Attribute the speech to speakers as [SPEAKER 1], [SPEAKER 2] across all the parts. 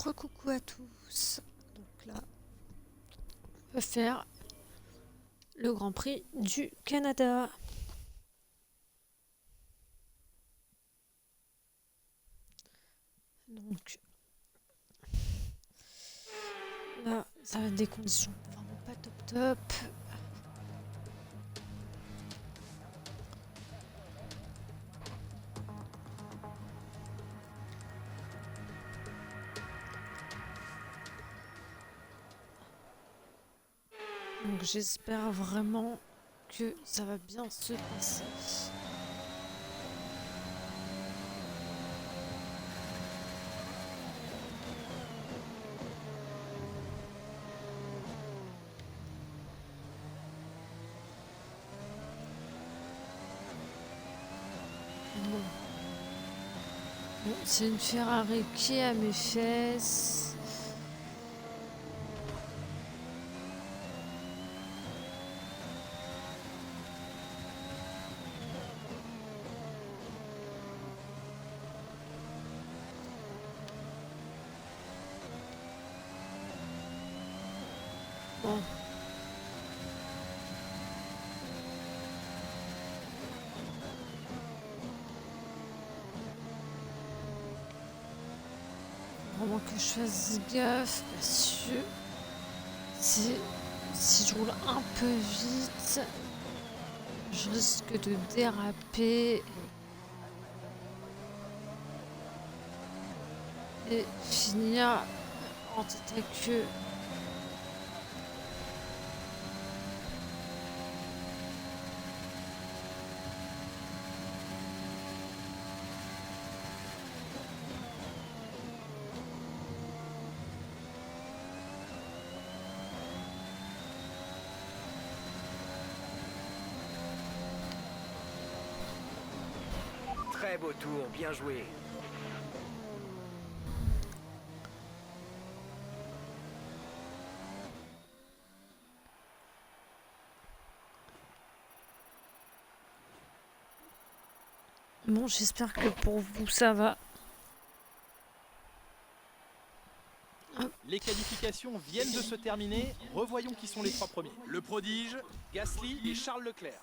[SPEAKER 1] Recoucou à tous. Donc là, on va faire le Grand Prix du Canada. Donc là, ça va être des conditions vraiment pas top top. Donc j'espère vraiment que ça va bien se passer. Bon, c'est une Ferrari qui est à mes fesses. Bon. Vraiment que je fasse gaffe parce que si je roule un peu vite, je risque de déraper et finir en tête à queue.
[SPEAKER 2] Très beau tour, bien joué.
[SPEAKER 1] Bon, j'espère que pour vous ça va.
[SPEAKER 3] Les qualifications viennent de se terminer. Revoyons qui sont les trois premiers. Le prodige, Gasly et Charles Leclerc.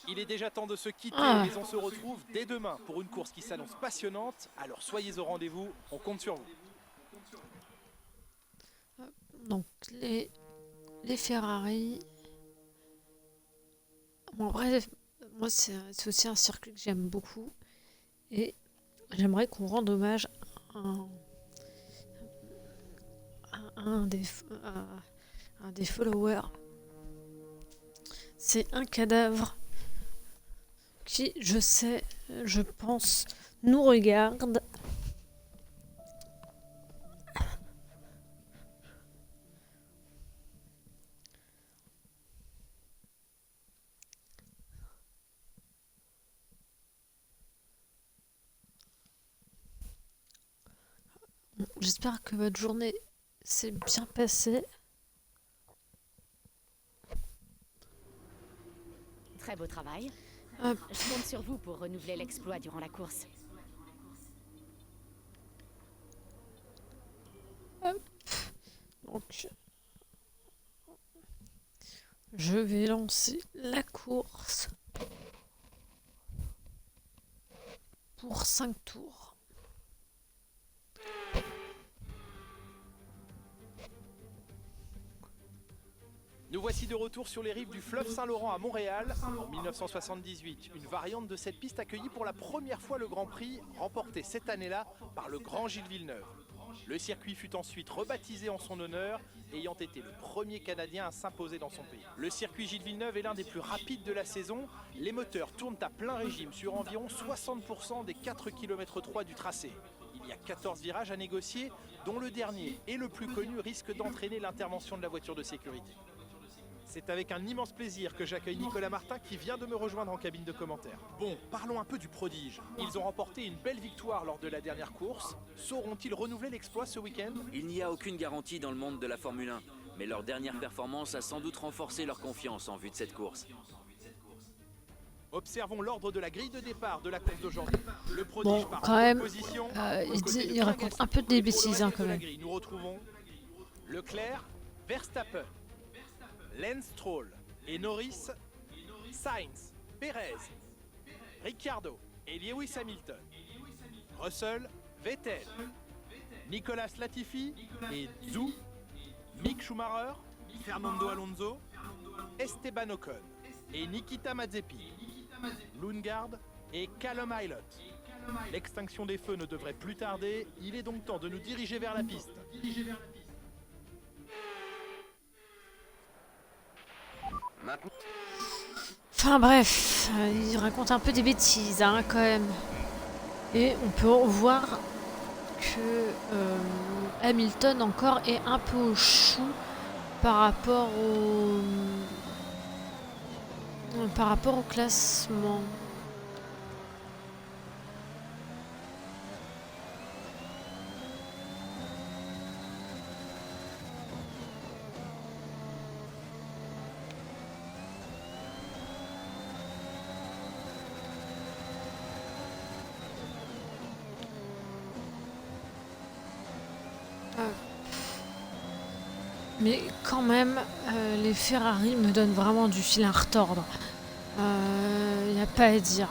[SPEAKER 3] Il est déjà temps de se quitter, mais on se retrouve dès demain pour une course qui s'annonce passionnante. Alors soyez au rendez-vous, on compte sur vous.
[SPEAKER 1] Donc les Ferrari. Bon, bref, moi c'est aussi un circuit que j'aime beaucoup. Et j'aimerais qu'on rende hommage à un des followers. C'est un cadavre qui, je sais, je pense, nous regarde. J'espère que votre journée s'est bien passée.
[SPEAKER 4] Très beau travail.
[SPEAKER 1] Hop.
[SPEAKER 4] Je compte sur vous pour renouveler l'exploit durant la course.
[SPEAKER 1] Donc, je vais lancer la course pour 5 tours.
[SPEAKER 3] Nous voici de retour sur les rives du fleuve Saint-Laurent à Montréal. En 1978, une variante de cette piste accueillit pour la première fois le Grand Prix, remporté cette année-là par le grand Gilles Villeneuve. Le circuit fut ensuite rebaptisé en son honneur, ayant été le premier Canadien à s'imposer dans son pays. Le circuit Gilles Villeneuve est l'un des plus rapides de la saison. Les moteurs tournent à plein régime sur environ 60% des 4 km 3 du tracé. Il y a 14 virages à négocier, dont le dernier et le plus connu risque d'entraîner l'intervention de la voiture de sécurité. C'est avec un immense plaisir que j'accueille Nicolas Martin qui vient de me rejoindre en cabine de commentaires. Bon, parlons un peu du prodige. Ils ont remporté une belle victoire lors de la dernière course. Sauront-ils renouveler l'exploit ce week-end?
[SPEAKER 5] Il n'y a aucune garantie dans le monde de la Formule 1, mais leur dernière performance a sans doute renforcé leur confiance en vue de cette course.
[SPEAKER 3] Observons l'ordre de la grille de départ de la course d'aujourd'hui. Le prodige
[SPEAKER 1] Bon,
[SPEAKER 3] part
[SPEAKER 1] quand
[SPEAKER 3] en
[SPEAKER 1] même,
[SPEAKER 3] position.
[SPEAKER 1] il raconte un peu des bêtises hein, quand même.
[SPEAKER 3] Nous retrouvons Leclerc, Verstappen, Lance Stroll et Norris, Sainz, Perez, Ricciardo et Lewis Hamilton, Russell, Vettel, Nicolas Latifi et Zhou, Mick Schumacher, Fernando Alonso, Esteban Ocon et Nikita Mazepin, Lundgaard et Callum Ilott. L'extinction des feux ne devrait plus tarder, il est donc temps de nous diriger vers la piste.
[SPEAKER 2] Maintenant,
[SPEAKER 1] Enfin bref, il raconte un peu des bêtises hein, quand même. Et on peut voir que Hamilton encore est un peu au chou par rapport au classement. Mais quand même, les Ferrari me donnent vraiment du fil à retordre. Il n'y a pas à dire.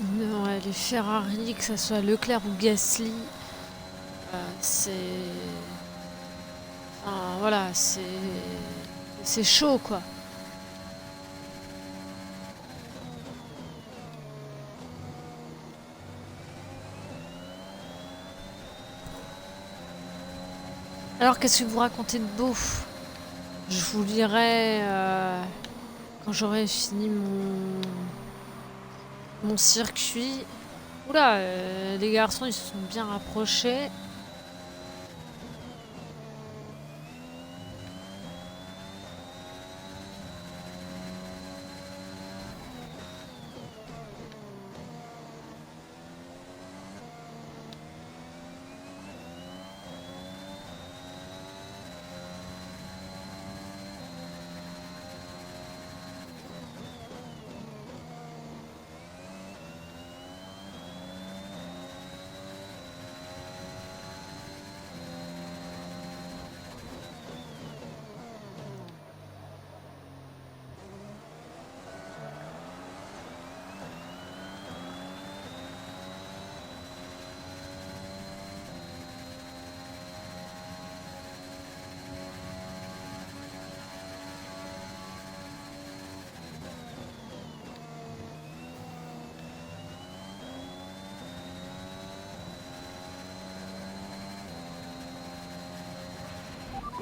[SPEAKER 1] Non, ouais, les Ferrari, que ce soit Leclerc ou Gasly, c'est... Enfin, voilà, c'est chaud, quoi. Alors, qu'est-ce que vous racontez de beau? Je vous lirai quand j'aurai fini mon circuit. Oula, les garçons, ils se sont bien rapprochés.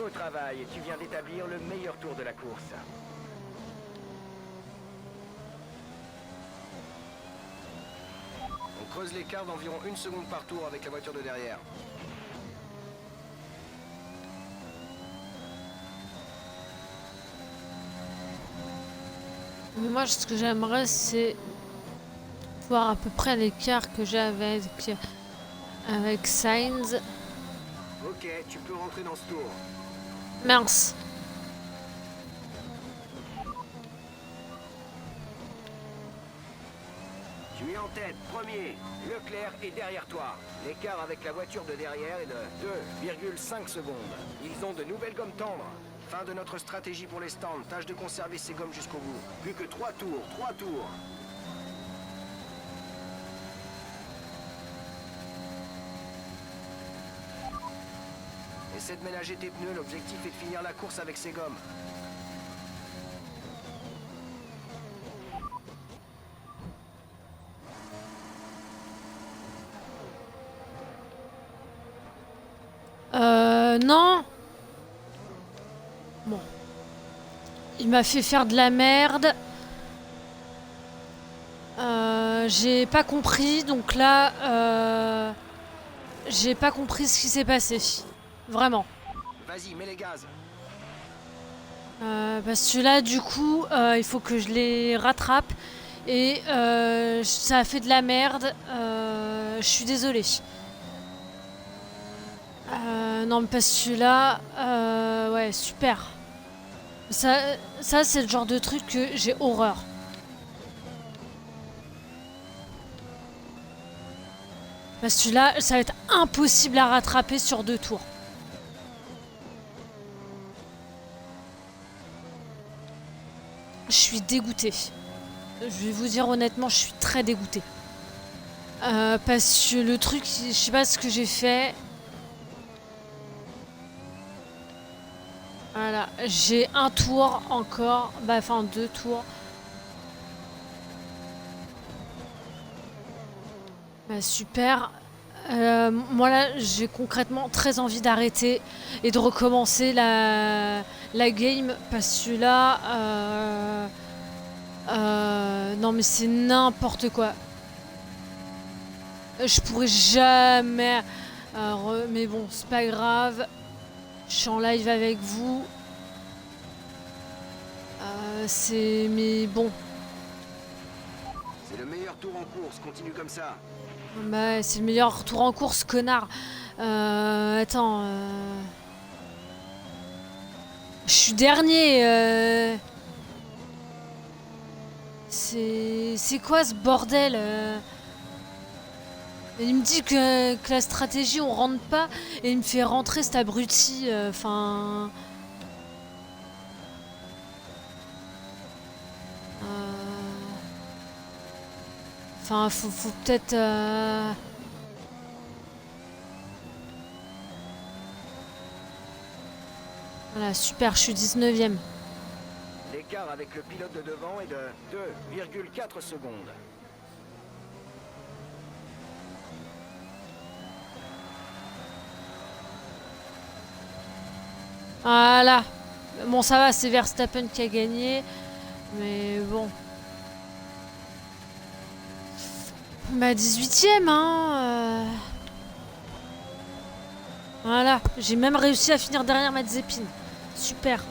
[SPEAKER 2] au travail, tu viens d'établir le meilleur tour de la course. On creuse l'écart d'environ 1 seconde par tour avec la voiture de derrière.
[SPEAKER 1] Mais moi, ce que j'aimerais, c'est voir à peu près l'écart que j'ai avec Sainz.
[SPEAKER 2] Ok, tu peux rentrer dans ce tour.
[SPEAKER 1] Mince.
[SPEAKER 2] Tu es en tête, premier. Leclerc est derrière toi. L'écart avec la voiture de derrière est de 2,5 secondes. Ils ont de nouvelles gommes tendres. Fin de notre stratégie pour les stands. Tâche de conserver ces gommes jusqu'au bout. Plus que 3 tours, 3 tours. Essaie de ménager tes pneus. L'objectif est de finir la course avec ces gommes.
[SPEAKER 1] Non. Bon. Il m'a fait faire de la merde. J'ai pas compris, donc là, j'ai pas compris ce qui s'est passé. Vraiment.
[SPEAKER 2] Vas-y, mets les gaz.
[SPEAKER 1] Parce que là, du coup, il faut que je les rattrape. Et ça a fait de la merde. Je suis désolée. Non, mais parce que là... ouais, super. Ça c'est le genre de truc que j'ai horreur. Parce que là, ça va être impossible à rattraper sur 2 tours. Je suis dégoûtée. Je vais vous dire honnêtement, je suis très dégoûtée. Parce que le truc, je sais pas ce que j'ai fait. Voilà, j'ai un tour encore. Bah, enfin, 2 tours. Bah, super. Moi là, j'ai concrètement très envie d'arrêter et de recommencer la game parce que là, non mais c'est n'importe quoi. Je pourrais jamais. Mais bon, c'est pas grave. Je suis en live avec vous. Mais bon.
[SPEAKER 2] C'est le meilleur tour en course, continue comme ça.
[SPEAKER 1] Bah, c'est le meilleur tour en course, connard. Attends. Je suis dernier. C'est quoi ce bordel Il me dit que la stratégie, on rentre pas. Et il me fait rentrer cet abruti. Enfin... Enfin, faut peut-être... Voilà, super, je suis 19ème.
[SPEAKER 2] L'écart avec le pilote de devant est de 2,4 secondes.
[SPEAKER 1] Voilà. Bon, ça va, c'est Verstappen qui a gagné. Mais bon. Bah, 18ème, hein. Voilà. J'ai même réussi à finir derrière Mazepin. Super.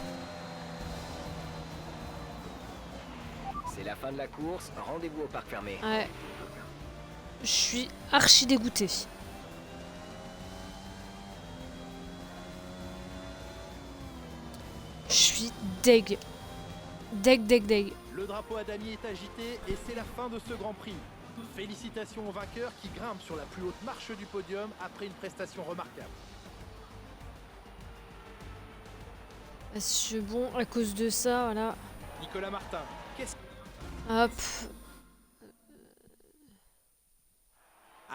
[SPEAKER 2] C'est la fin de la course, rendez-vous au parc fermé.
[SPEAKER 1] Ouais. Je suis archi dégoûté. Je suis deg. Deg.
[SPEAKER 3] Le drapeau à damier est agité et c'est la fin de ce Grand Prix. Félicitations aux vainqueurs qui grimpent sur la plus haute marche du podium après une prestation remarquable.
[SPEAKER 1] Parce que bon, à cause de ça, voilà.
[SPEAKER 3] Nicolas Martin,
[SPEAKER 1] Hop.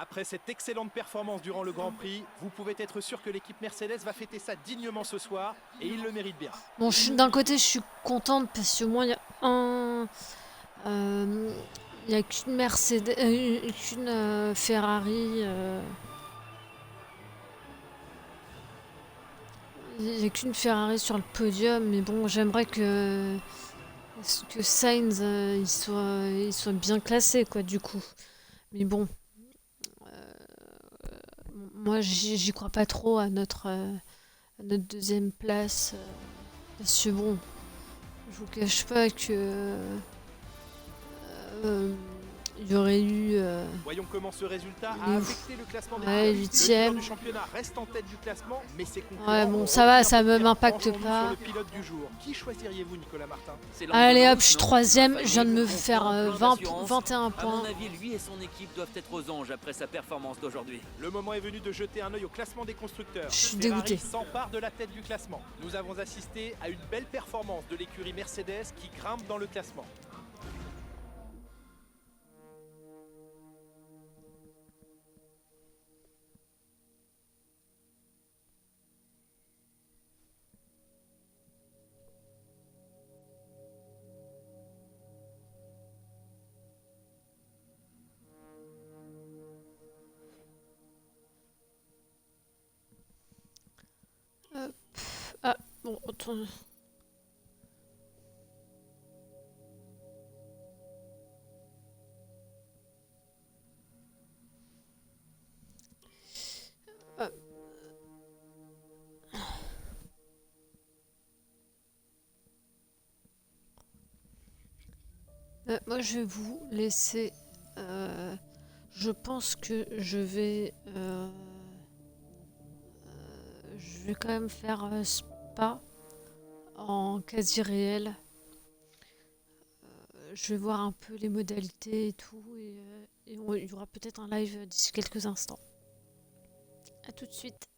[SPEAKER 3] après cette excellente performance durant le Grand Prix, vous pouvez être sûr que l'équipe Mercedes va fêter ça dignement ce soir et il le mérite bien.
[SPEAKER 1] Bon, d'un côté, je suis contente parce que moi, il y a il n'y a qu'une Mercedes, qu'une Ferrari. Il n'y a qu'une Ferrari sur le podium, mais bon, j'aimerais que Sainz il soit bien classé, quoi, du coup. Mais bon, moi, j'y crois pas trop à notre 2e place. Parce que bon, je vous cache pas que il y aurait eu
[SPEAKER 3] Voyons comment ce résultat
[SPEAKER 1] il
[SPEAKER 3] a
[SPEAKER 1] est
[SPEAKER 3] affecté le classement des
[SPEAKER 1] ouais,
[SPEAKER 3] pilotes. Le leader
[SPEAKER 1] 8ème.
[SPEAKER 3] du championnat reste en tête du classement, mais ses concurrents
[SPEAKER 1] Ouais, bon,
[SPEAKER 3] ont
[SPEAKER 1] ça va,
[SPEAKER 3] aucun
[SPEAKER 1] ça me
[SPEAKER 3] point.
[SPEAKER 1] m'impacte
[SPEAKER 3] Penchons-nous
[SPEAKER 1] pas.
[SPEAKER 3] sur le pilote du jour. Qui choisiriez-vous, Nicolas Martin?
[SPEAKER 5] C'est
[SPEAKER 1] Allez
[SPEAKER 5] l'ambiance,
[SPEAKER 1] hop, je suis
[SPEAKER 5] non
[SPEAKER 1] 3ème,
[SPEAKER 5] Raphaël,
[SPEAKER 1] je viens de me
[SPEAKER 5] confiant,
[SPEAKER 1] faire
[SPEAKER 5] plein
[SPEAKER 1] 21
[SPEAKER 5] d'assurance. À
[SPEAKER 1] points.
[SPEAKER 5] mon avis, lui et son équipe doivent être aux anges après sa performance d'aujourd'hui.
[SPEAKER 3] Le moment est venu de jeter un œil au classement des constructeurs.
[SPEAKER 1] Je suis
[SPEAKER 3] Ferrari
[SPEAKER 1] dégoûté.
[SPEAKER 3] s'empare de la tête du classement. Nous avons assisté à une belle performance de l'écurie Mercedes qui grimpe dans le classement.
[SPEAKER 1] Ah, bon, attends. Moi, je vais vous laisser. Je pense que je vais quand même faire Spa en quasi réel. Je vais voir un peu les modalités et tout, et il y aura peut-être un live d'ici quelques instants. À tout de suite.